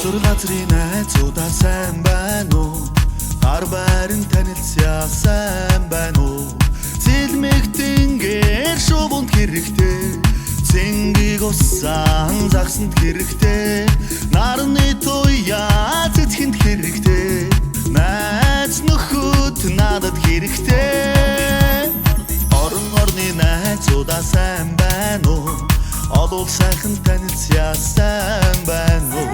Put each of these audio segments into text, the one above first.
Газрын найзуудаа сайн байна уу? Гар байран танилцъя сайн байна уу? Зэлмэгтэнгээр шувуунд хэрэгтэй, цэнгийг усан загсанд хэрэгтэй, нарны туяа цэцхэнд хэрэгтэй, найз нөхөд надад хэрэгтэй. Орон орны найзуудаа сайн байна уу? Олол сайхан танилцъя сайн байна уу?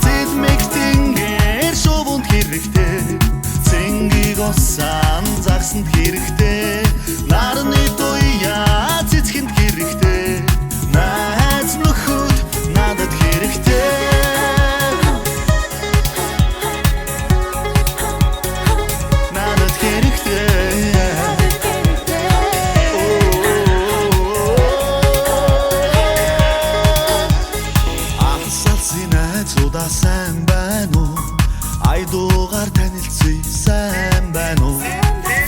Зэлмэгтэнгээр шувуунд хэрэгтэй, цэнгийг усан загсанд хэрэгтэй, нарны туяа цэцхэнд хэрэгтэй, найз нөхөд надад хэрэгтэй. Надад хэрэгтэй. Ахсалсын найзуудаа сайн байна уу? Айдуугаар танилцъя сайн байна уу?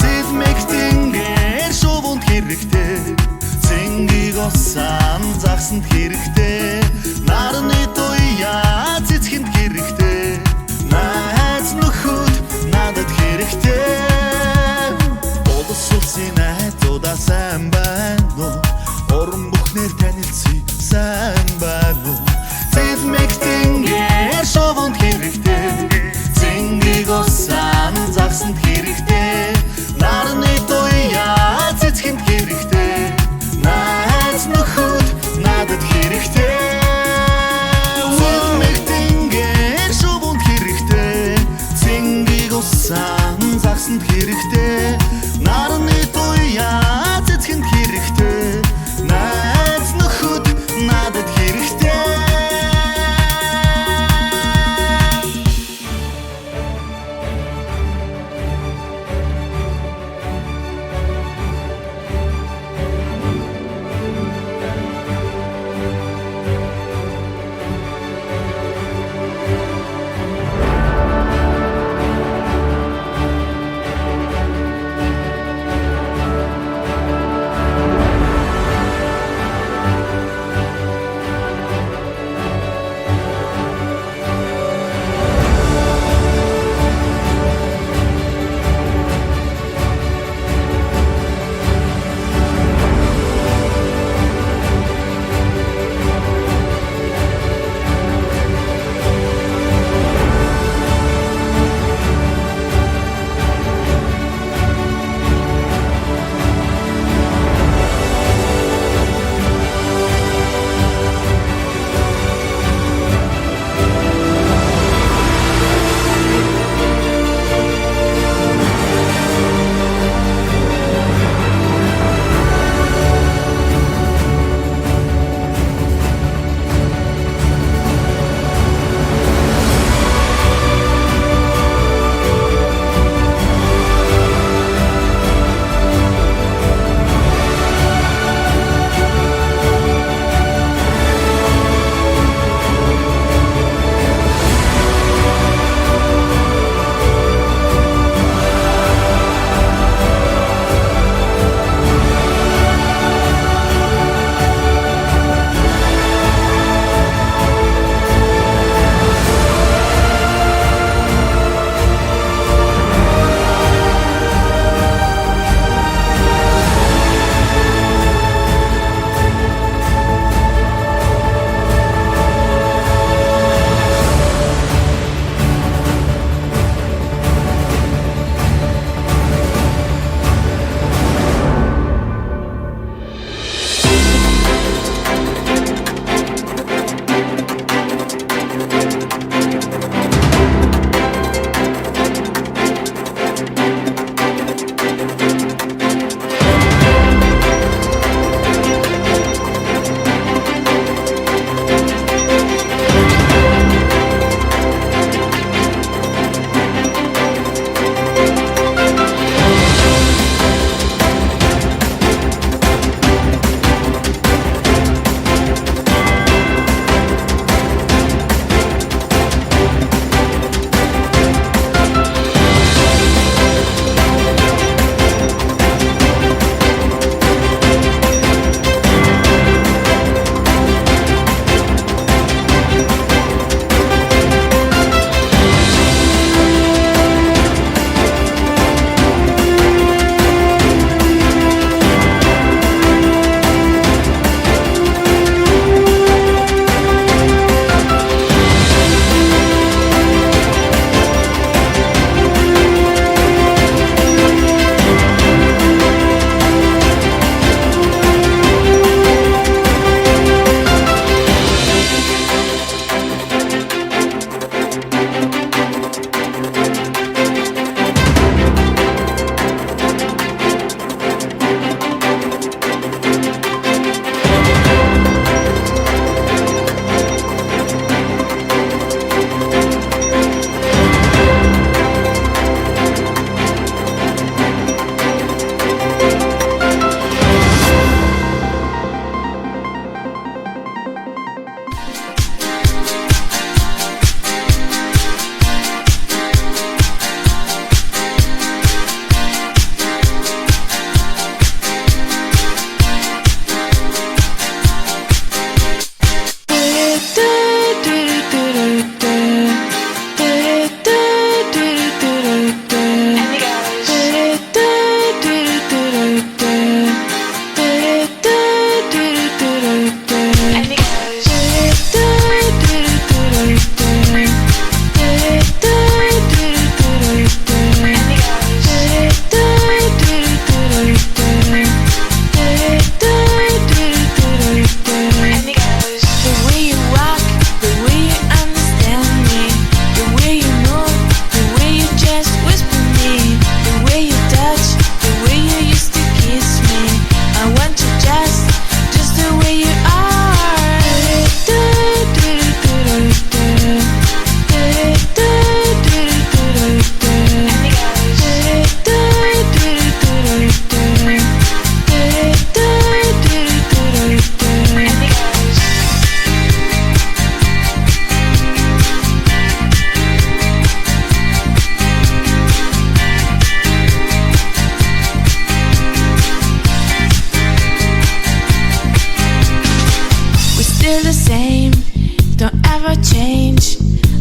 Зэлмэгтэнгээр шувуунд хэрэгтэй, цэнгийг усан загсанд хэрэгтэй, нарны туяа цэцхэнд хэрэгтэй, найз нөхөд надад хэрэгтэй. Улс улсын найзуудаа сайн байна уу? Уран бүхнээр танилцъя сайн байна уу? Зэлмэгтэнгээр шувуунд хэрэгтэй, цэнгийг усан загсанд хэрэгтэй, нарны туяа цэцхэнд хэрэгтэй, найз нөхөд надад хэрэгтэй.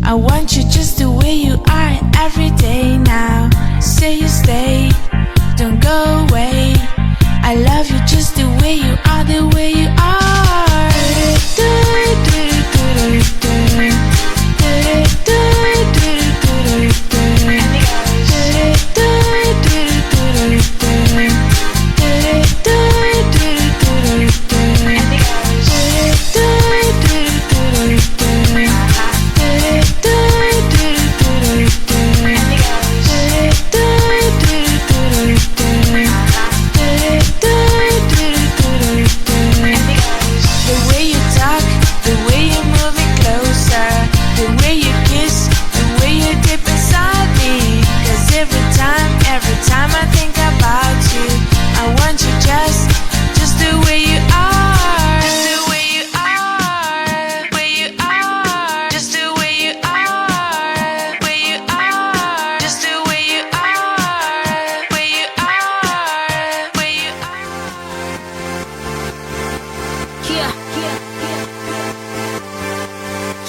I want you just the way you are every day now. Say you stay, don't go away. I love you just the way you are, the way you are.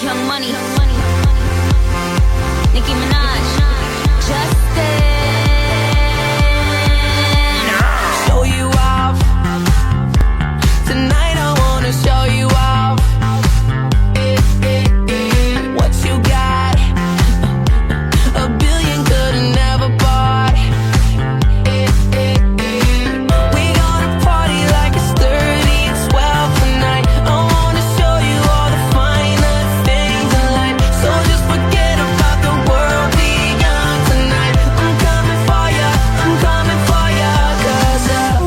Young Money, Nicki Minaj, Justin. Show you off tonight. I wanna show you off. What you got? A billion could've never bought. We gonna party like it's 30 and 12 tonight. I wanna show you all the finer things in life. So just forget about the world, be young tonight. I'm coming for ya, I'm coming for ya. 'Cause all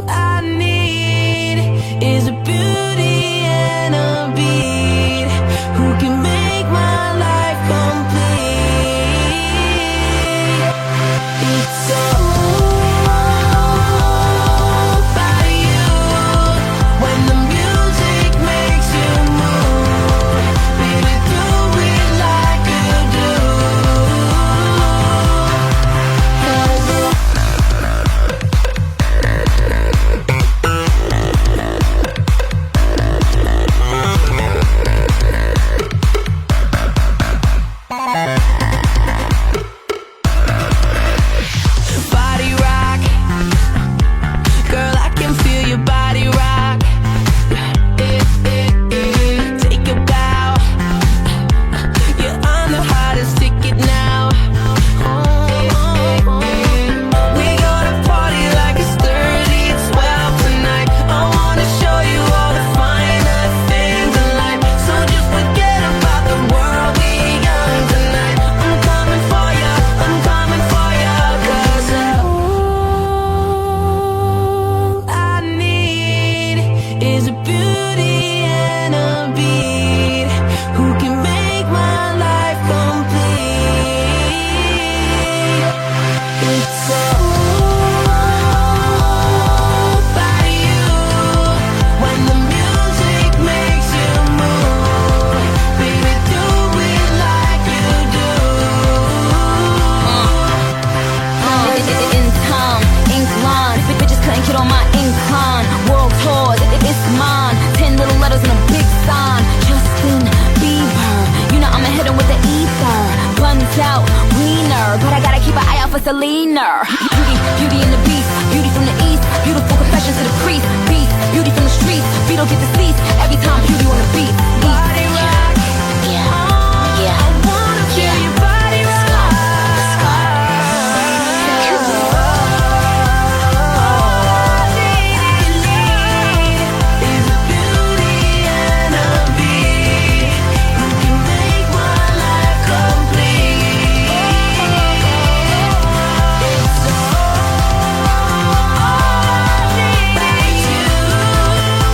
I need is a beauty and a beat who can make my life complete. It's all about you. When the music makes you move, baby, do it like you do. 'Cause body rock, girl, I can feel your body rock. Take a bow, you're on the hottest ticket now. We gonna party like it's 30 and 12 tonight. I wanna show you all the finer things in life. So just forget about the world, be young tonight. I'm coming for ya, I'm coming for ya. 'Cause all I need is a beauty and a beat who can make my life complete. It's all about you. When the music makes you move, baby, do it like you do. In time, ink line, bitches couldn't get on my incline. World tours, it's mine. 10 little letters and a big sign. Justin Bieber, you know I'ma hit him with the ether. Buns out, wiener, but I gotta keep an eye out for Selena. Beauty and the beast, beauty from the east, beautiful confessions to the priest. Beast, beauty from the streets, beat don't get deceased. Every time beauty on the beat. Body rock, yeah, yeah. I wanna feel your body rock.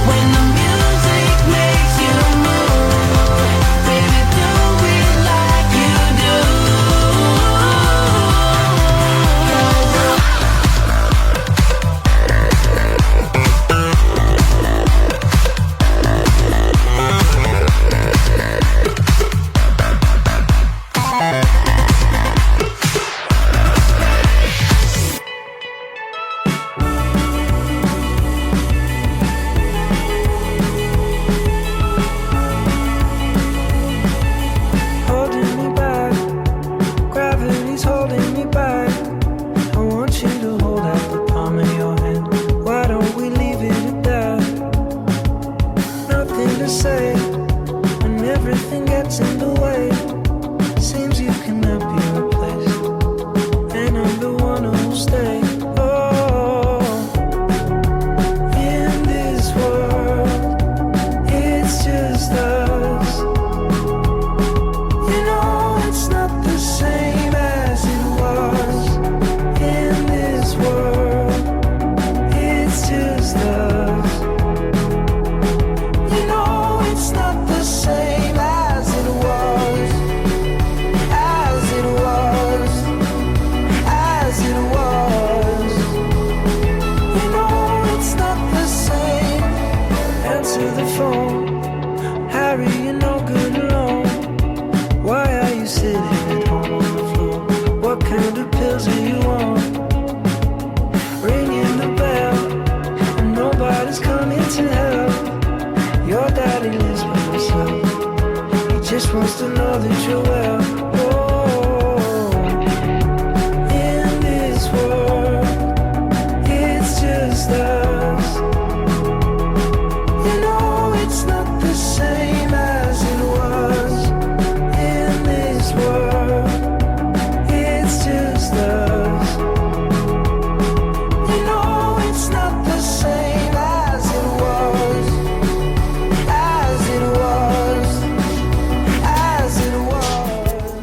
When the music everything gets in the way. Seems you cannot be replaced, and I'm the one who'll stay. Oh, in this world, it's just us. You know it's not the same as it was. In this world, it's just us. You know it's not the same as it was. As it was. As it was. You know it's not the same. Answer the phone. Harry, you're no good alone. Why are you sitting at home on the floor? What kind of pills are you on? Ringing the bell, and nobody's coming to help. Your daddy lives by himself. He just wants to know that you're well. Oh, in this world, it's just us. You know it's not the same as it was. In this world, it's just us. You know it's not the same as it was. As it was. As it was.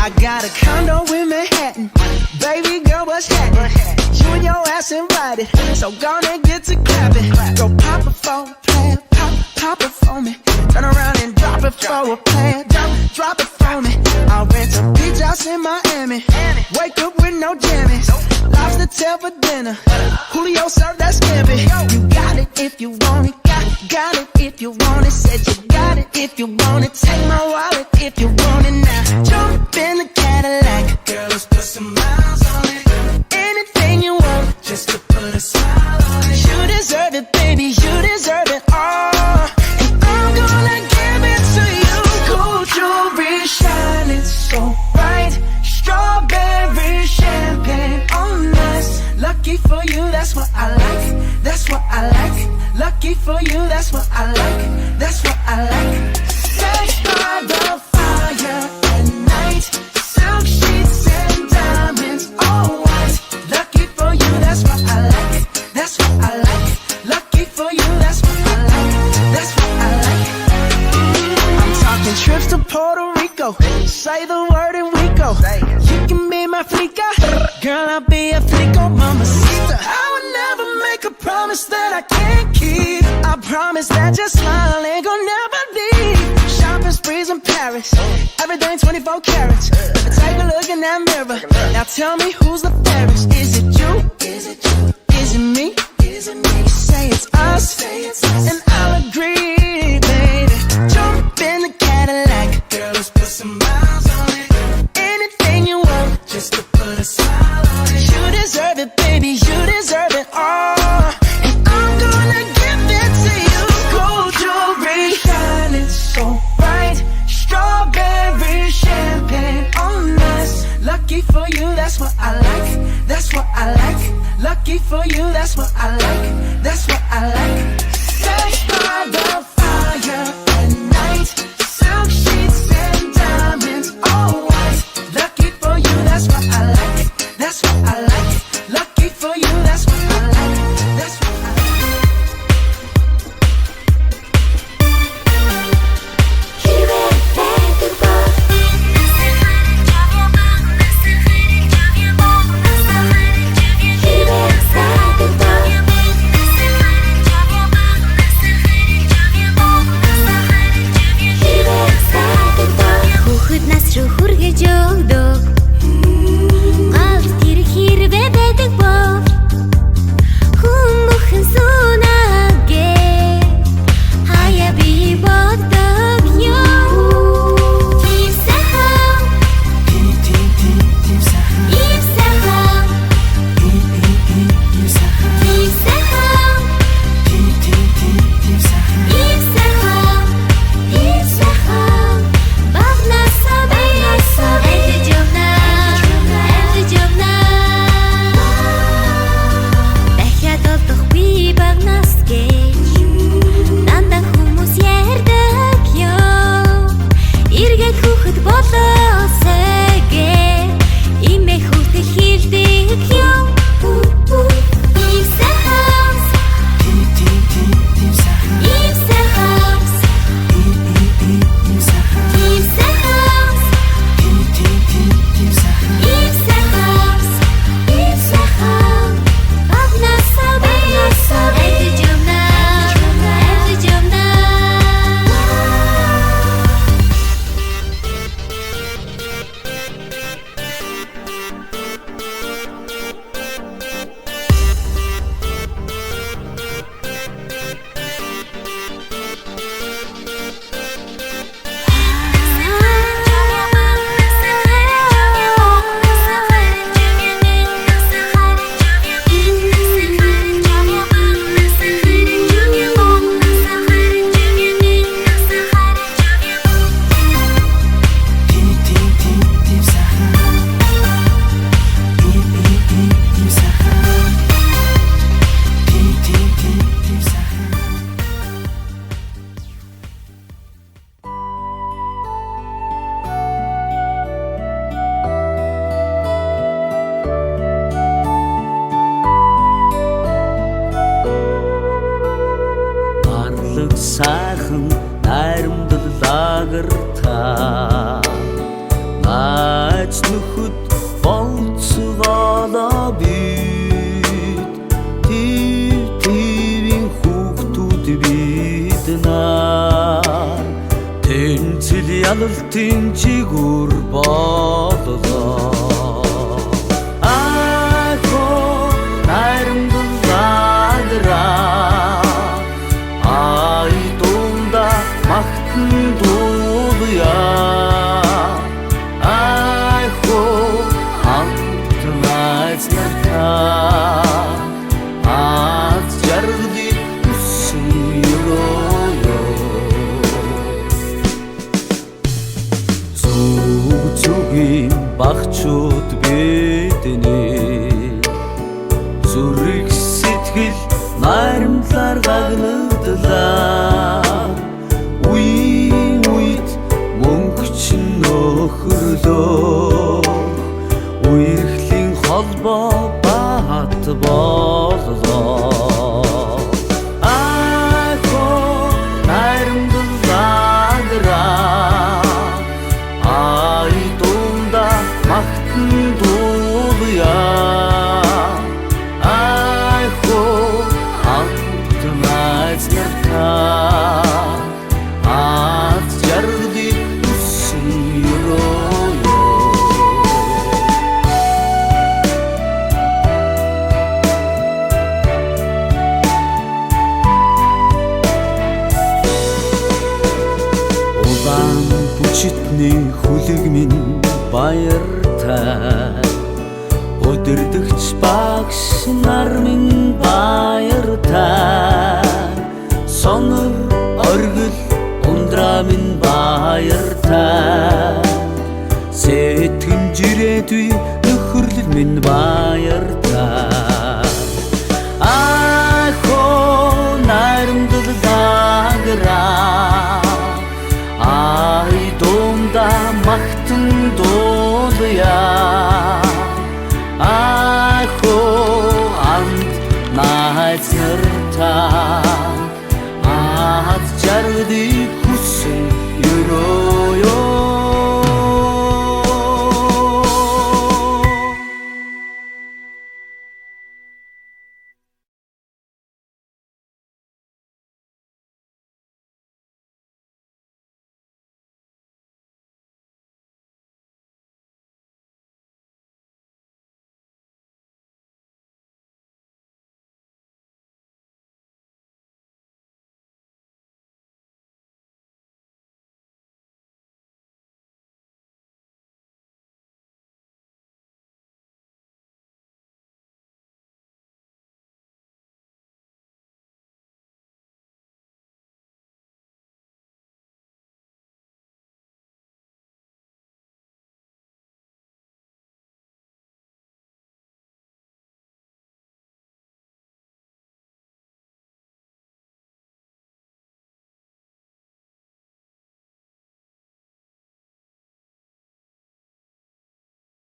I got a condo in Manhattan. Baby girl, what's happening? You and your ass invited, so gonna get to clapping. Go pop it for a plan, pop it for me. Turn around and drop it for a plan, drop it for me. I'll rent a beach house in Miami. Wake up with no jammies. Lobster tail for dinner. Julio served that scampi. You got it if you want it. Got it if you want it. Said you got it if you want it. Take my wallet if you want it now. Jump in the Cadillac. Girl, let's put some miles on it. Anything you want, just to put a smile on it. You deserve it, baby. You deserve it all. And I'm gonna give it to you. Gold jewelry shining so bright. Strawberry champagne on us. Lucky for you, that's what I like. That's what I like. Lucky for you, that's what I like. That's what I like. Sex by the fire at night. Silk sheets and diamonds, all white. Lucky for you, that's what I like. That's what I like. Lucky for you, that's what I like. That's what I like. I'm talking trips to Puerto Rico. Say the word and we go. You can be my flica. Girl, I'll be a flico, mamacita. I would never make a promise that I can't keep. I promise that your smile ain't gonna never leave. Shopping sprees in Paris. Everything 24 carats. Take a look in that mirror. Now tell me who's the fairest. Is it you? Is it you? Is it me? Is it me? Say it's us. And I'll agree, baby. Jump in the Cadillac. Girl, let's put some miles on it. Anything you want, just to put a smile on it. You deserve it, baby. You deserve it all. And I'm gonna give it to you. Gold jewelry shining so bright. Strawberry champagne on us. Lucky for you, that's what I like. That's what I like. Lucky for you, that's what I like. That's what I like. Sex by the fire at night. Silk sheets and diamonds, all white. Lucky for you, that's what I like. That's what I like. Lucky for you, that's what I like. That's what I like. Хүүхэд нас руу хүргэж өгдөг. Галт тэр хэрвээ байдаг бол хүмүүхэн сүнэгээ хаяа би боддог ёо. Тим сайхан Тим сайхан Тим сайхан Тим сайхан Тим сайхан Тим сайхан Багнасаа every job дахиад олдох би багнас гэж дандаа хүмүүс ярьдаг ёо. Эргээд хүүхэд болоосэй гэ имээ хүүхэд хэлдэг ёо. Тим сайхан Тим сайхан Тим сайхан Тим сайхан Тим сайхан Багнасаа every job now Ойлголтын чигүүр боллоо Ахоо найрамдлагараа Ай дуунда магтан дуулъя Ахоо хамт найз нартаа Аз жаргалыг хүссэн ёроо Зүгийн багчууд бидний зүрх сэтгэл найрамдлаар гагнадлаа Үеийн үед мөнгөч нөхөрлөө Үерхлийн холбоо бат боллоо Ахоо найрамдлагараа Ай дуунда магтан дуулъя Ахоо хамт найз нартаа Аз жаргалыг хүссэн ёроо Улаан бүчитний хүлэг минь баяртай Өдөрдөгч багш нар минь баяртай Сонор оргил ундраа минь баяртай Сэтгэн жирээдүй нөхөрлөл минь баяртай Ахоо найрамдлагараа Ай дуунда магтан дуулъя Ахоо хамт найз нартаа Аз жаргалыг хүссэн ёроо